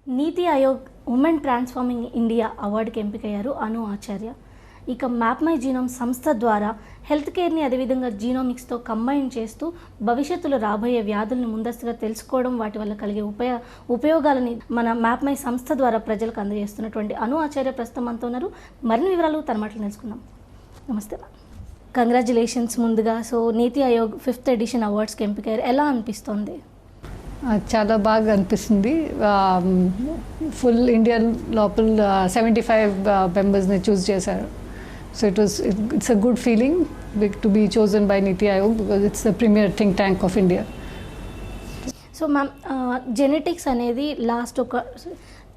నీతి Aayog women transforming India అవార్డుకి ఎంపికయ్యారు అను ఆచార్య. ఇక map my genome సంస్థ ద్వారా హెల్త్ కేర్ని అదేవిధంగా జీనోమిక్స్తో కంబైన్ చేస్తూ భవిష్యత్తులో రాబోయే వ్యాధుల్ని ముందస్తుగా తెలుసుకోవడం, వాటి వల్ల కలిగే ఉపయోగాలని మన మ్యాప్ మై సంస్థ ద్వారా ప్రజలకు అందజేస్తున్నటువంటి అను ఆచార్య ప్రస్తుతం మనతో ఉన్నారు. మరిన్ని వివరాలు తన మాటలు తెలుసుకుందాం. నమస్తే మ్యామ్. కంగ్రాచులేషన్స్ ముందుగా. సో నీతి ఆయోగ్ 5th ఎడిషన్ అవార్డ్స్కి ఎంపికయ్యారు, ఎలా అనిపిస్తోంది? చాలా బాగా అనిపిస్తుంది. ఫుల్ ఇండియా లోపల 75 మెంబర్స్ని చూస్ చేశారు. So it's a good feeling to be chosen by Niti Aayog because it's the premier think tank of India. So ma'am, genetics అనేది లాస్ట్ ఒక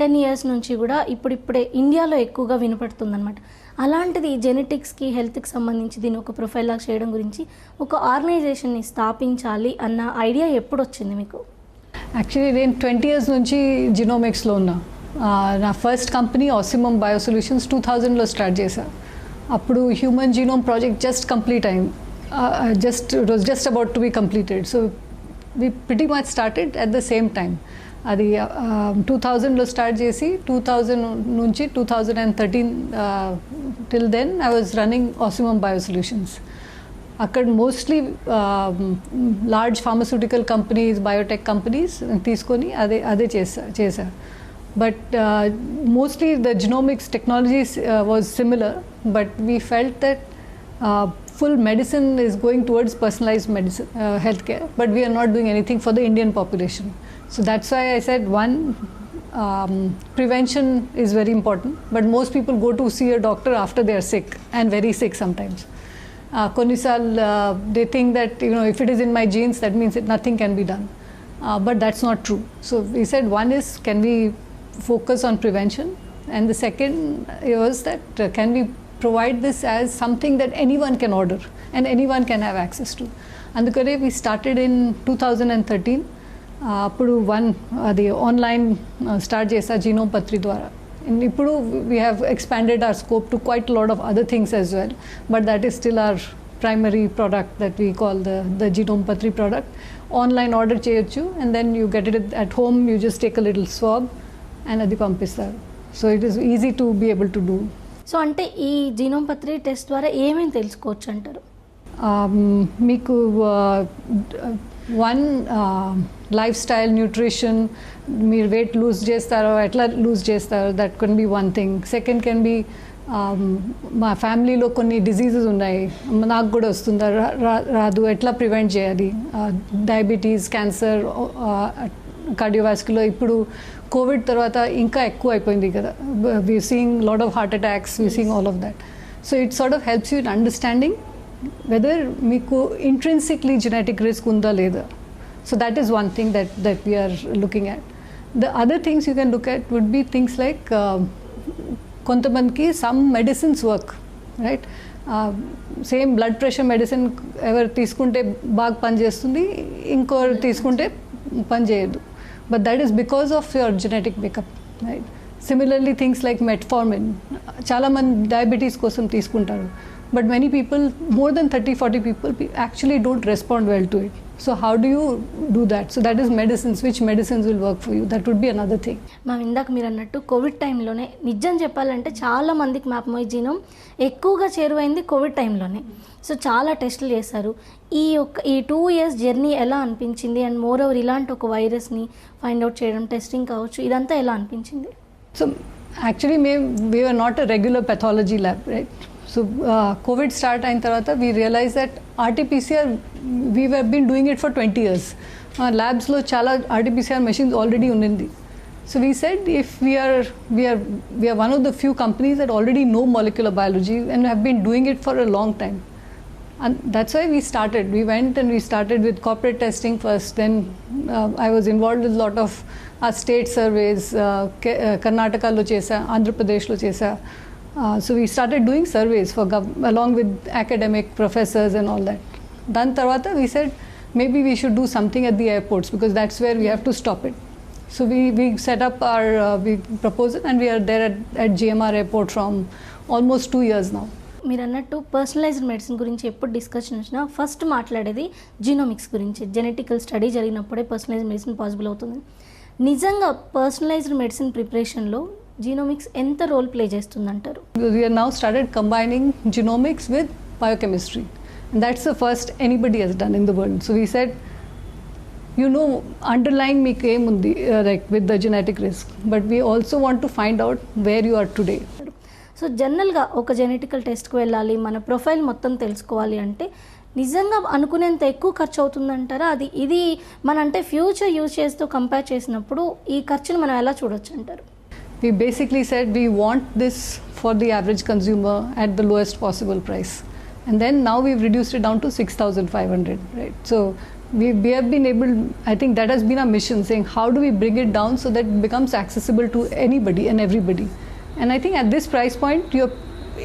10 years నుంచి కూడా ఇప్పుడిప్పుడే ఇండియాలో ఎక్కువగా వినపడుతుందన్నమాట. అలాంటిది జెనెటిక్స్కి హెల్త్కి సంబంధించి దీన్ని ఒక ప్రొఫైల్ లాగా చేయడం గురించి ఒక ఆర్గనైజేషన్ని స్థాపించాలి అన్న ఐడియా ఎప్పుడు వచ్చింది మీకు? యాక్చువల్లీ నేను 20 years నుంచి జినోమిక్స్లో ఉన్నా. నా ఫస్ట్ కంపెనీ ఆసిమమ్ బయోసొల్యూషన్స్ 2000లో స్టార్ట్ చేశాను. అప్పుడు human genome project just complete అయింది. It was just about to be completed. So we pretty much started at the same time. అది 2000లో స్టార్ట్ చేసి 2000 నుంచి 2013 till then I was running Ocimum Biosolutions. అక్కడ mostly large pharmaceutical companies, biotech companies తీసుకొని అదే చేశారు. But mostly the genomics technologies was similar, but we felt that full medicine is going towards personalized medicine, healthcare, but we are not doing anything for the Indian population. So that's why I said prevention is very important, but most people go to see a doctor after they are sick and very sick sometimes. Konisal they think that if it is in my genes that means that nothing can be done, but that's not true. So we said one is, can we focus on prevention, and the second was that can we provide this as something that anyone can order and anyone can have access to. Andukane we started in 2013. Appudu adi online start chesa genome patri dwara. And ippudu we have expanded our scope to quite a lot of other things as well, but that is still our primary product that we call the genome patri product. Online order cheyochu and then you get it at home. You just take a little swab and adi pampistaru. So it is easy to be able to do. So అంటే ఈ genome పత్రి test ద్వారా ఏమేమి తెలుసుకోవచ్చు అంటారు? మీకు one life style, nutrition, మీరు weight lose చేస్తారో ఎట్లా లూజ్ చేస్తారో that can be one thing. Second can be మా ఫ్యామిలీలో కొన్ని డిజీజెస్ ఉన్నాయి, నాకు కూడా వస్తుందా రాదు, ఎట్లా ప్రివెంట్ చేయాలి, డయాబెటీస్, క్యాన్సర్, కార్డియోవాస్క్యులర్. ఇప్పుడు కోవిడ్ తర్వాత ఇంకా ఎక్కువ అయిపోయింది కదా, we seeing lot of heart attacks, we seeing all of that. So it sort of helps you in understanding whether మీకు ఇంట్రిన్సిక్లీ జెనెటిక్ రిస్క్ ఉందా లేదా. So that is one thing that we are looking at. The other things you can look at would be things like కొంతమందికి some medicines work, right? Same blood pressure medicine ఎవరు తీసుకుంటే బాగా పనిచేస్తుంది, ఇంకోరు తీసుకుంటే పనిచేయదు. But that is because of your genetic makeup, right? Similarly, things like metformin, chala man diabetes kosam తీసుకుంటారు, but many people, more than 30-40 people actually don't respond well to it. So how do you do that? So that is medicines. Which medicines will work for you? That would be another thing. Ma'am, ఇందాక మీరు అన్నట్టు Covid టైంలోనే నిజం చెప్పాలంటే చాలా మందికి map my genome ఎక్కువగా చేరువైంది Covid టైంలోనే. సో చాలా టెస్టులు చేశారు. ఈ 2 years జర్నీ ఎలా అనిపించింది? అండ్ మోర్ ఓవర్ ఇలాంటి ఒక వైరస్ని ఫైండ్ అవుట్ చేయడం, టెస్టింగ్ కావచ్చు, ఇదంతా ఎలా అనిపించింది? So actually we were not a regular pathology lab, right? So COVID start అయిన తర్వాత we realized that RT-PCR we have been doing it for 20 years. Labsలో చాలా RT-PCR machines already ఉన్నింది. So we said if we are one of the few companies that already know molecular biology and have been doing it for a long time. And that's why we started. We went and we started with corporate testing first. Then I was involved with a lot of our state surveys. Karnataka lo chesa, Andhra Pradesh lo chesa. So we started doing surveys along with academic professors and all that. Then tarvata we said maybe we should do something at the airports because that's where we have to stop it. So we set up our proposal and we are there at GMR airport from almost 2 years now. మీరు అన్నట్టు personalised medicine గురించి ఎప్పుడు discussion వచ్చినా first మాట్లాడేది genomics గురించి. Genetical study జరిగినప్పుడే personalised medicine possible అవుతుంది. నిజంగా పర్సనలైజ్డ్ మెడిసిన్ ప్రిపరేషన్లో జీనోమిక్స్ ఎంత రోల్ ప్లే చేస్తుందంటారు? We are now started combining genomics with biochemistry. And that's the first anybody has done in the world. So we said, underlying meek emundi like with the genetic risk, but we also want to find out where you are today. So జనరల్గా ఒక genetical టెస్ట్కి వెళ్ళాలి, మన profile మొత్తం తెలుసుకోవాలి అంటే నిజంగా అనుకునేంత ఎక్కువ ఖర్చు అవుతుందంటారా? ఇది మన అంటే ఫ్యూచర్ యూజ్ చేస్తూ కంపేర్ చేసినప్పుడు ఈ ఖర్చును మనం ఎలా చూడొచ్చు అంటారు? We basically said we want this for the average consumer at the lowest possible price. And then now we've reduced it down to 6,500, right? So we have been able, I think that has been our mission, saying how do we bring it down so that it becomes accessible to anybody and everybody. And I think at this price point,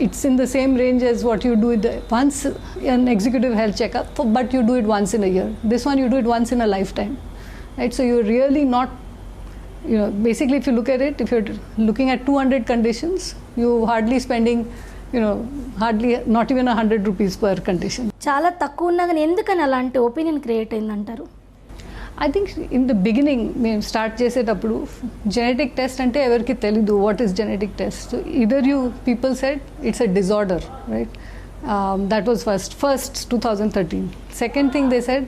it's in the same range as what you do with once an executive health checkup, but you do it once in a year. This one you do it once in a lifetime, right? So you're really not, basically if you look at it, if you're looking at 200 conditions, you're hardly spending, hardly not even 100 rupees per condition. చాలా తక్కువ ఉన్నా కానీ ఎందుకని అలాంటి opinion create అయిందంటారు? I think in the beginning, మేము start చేసేటప్పుడు genetic test అంటే ఎవరికి తెలీదు what is genetic test. So either people said it's a disorder, right? That was first 2013. Second thing they said,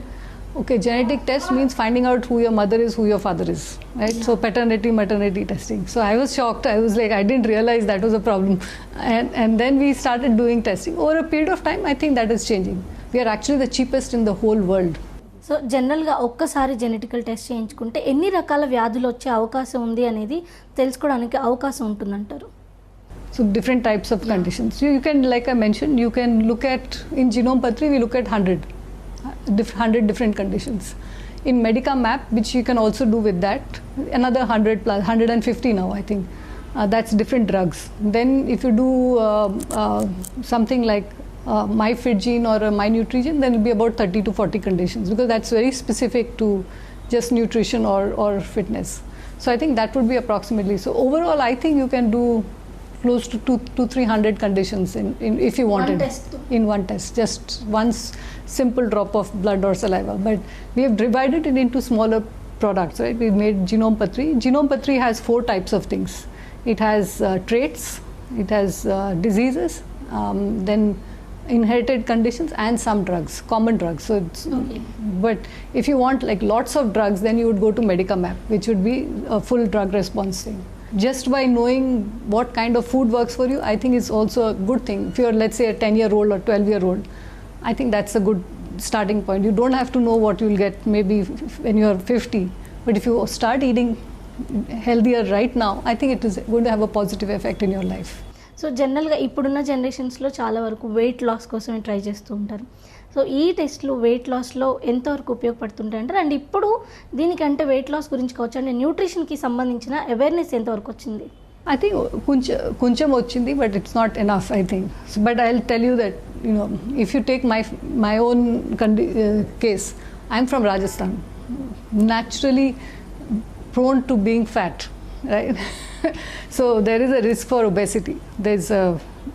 okay, genetic test means finding out who your mother is, who your father is, right? So paternity, maternity testing. So I was shocked. I was like, I didn't realize that was a problem. And then we started doing testing. Over a period of time, I think that is changing. We are actually the cheapest in the whole world. So జనరల్గా ఒక్కసారి genetical test చేయించుకుంటే ఎన్ని రకాల వ్యాధులు వచ్చే అవకాశం ఉంది అనేది తెలుసుకోవడానికి అవకాశం ఉంటుందంటారు? So different types of conditions. You can, like I mentioned, you can look at, in Genome Patri, we look at 100 different conditions. In Medica Map, which you can also do with that, another 100 plus, 150 now, I think. That's different drugs. Then if you do something like MyFitGene or MyNutrition, then it will be about 30 to 40 conditions, because that's very specific to just nutrition or fitness. So I think that would be approximately. So overall, I think you can do close to 200-300 conditions in if you wanted. In one test, just one simple drop of blood or saliva. But we have divided it into smaller products, right? We made Genome Patri. Genome Patri has 4 types of things. It has traits, it has diseases, then inherited conditions, and some drugs, common drugs. So it's, okay. But if you want like lots of drugs, then you would go to Medica Map, which would be a full drug response thing. Just by knowing what kind of food works for you, I think is also a good thing. If you're, let's say, a 10-year-old or 12-year-old, I think that's a good starting point. You don't have to know what you'll get maybe when you're 50, but if you start eating healthier right now, I think it is going to have a positive effect in your life. So జనరల్గా ఇప్పుడున్న జనరేషన్స్లో చాలా వరకు weight loss కోసమే try చేస్తూ ఉంటారు. So ఈ టెస్ట్లు wait లాస్లో ఎంతవరకు ఉపయోగపడుతుంటాయి అంటారు? అండ్ ఇప్పుడు దీనికంటే వెయిట్ లాస్ గురించి కావచ్చు అంటే న్యూట్రిషన్కి సంబంధించిన అవేర్నెస్ ఎంతవరకు వచ్చింది? I think కొంచెం వచ్చింది, but it's not enough, I think. So, but I'll tell you that, if you take my own case, I'm from Rajasthan, naturally prone to being fat, right? So there is a risk for obesity.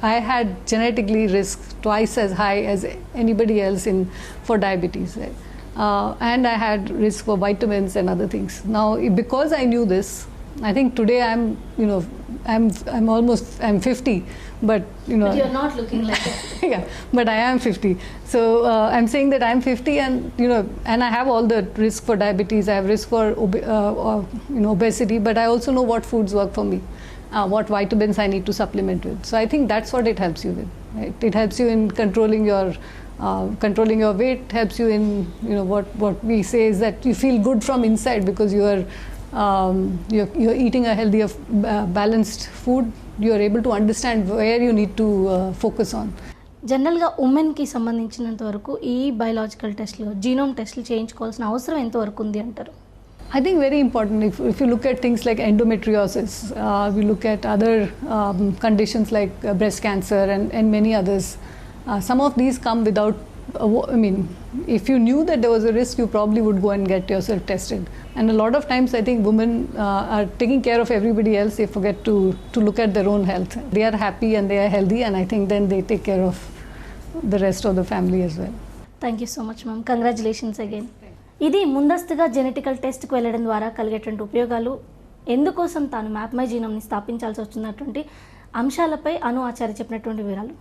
I had genetically risk twice as high as anybody else for diabetes, right? And I had risk for vitamins and other things. Now, because I knew this, I think today I'm 50, but But you're not looking like that. yeah, but I am 50. So I'm saying that I'm 50, and and I have all the risk for diabetes. I have risk for obesity, but I also know what foods work for me, what vitamins I need to supplement with. So I think that's what it helps you with. Right? It helps you in controlling your weight. Helps you in what we say is that you feel good from inside because you're eating a healthier, balanced food. You are able to understand where you need to focus on. జనరల్గా ఉమెన్కి సంబంధించినంత వరకు ఈ biological టెస్ట్లు, genome టెస్ట్లు చేయించుకోవాల్సిన అవసరం ఎంతవరకు ఉంది అంటారు? I think very important. If you look at things like endometriosis, we look at other conditions like breast cancer and many others. Some of these come without, if you knew that there was a risk, you probably would go and get yourself tested. And a lot of times I think women are taking care of everybody else. They forget to look at their own health. They are happy and they are healthy, and I think then they take care of the rest of the family as well. Thank you so much, ma'am. Congratulations again. ఇది ముందస్తుగా genetical టెస్ట్కి వెళ్ళడం ద్వారా కలిగేటువంటి ఉపయోగాలు, ఎందుకోసం తాను map my జీనోమ్ని స్థాపించాల్సి వచ్చినటువంటి అంశాలపై ఆచార్య చెప్పినటువంటి వివరాలు.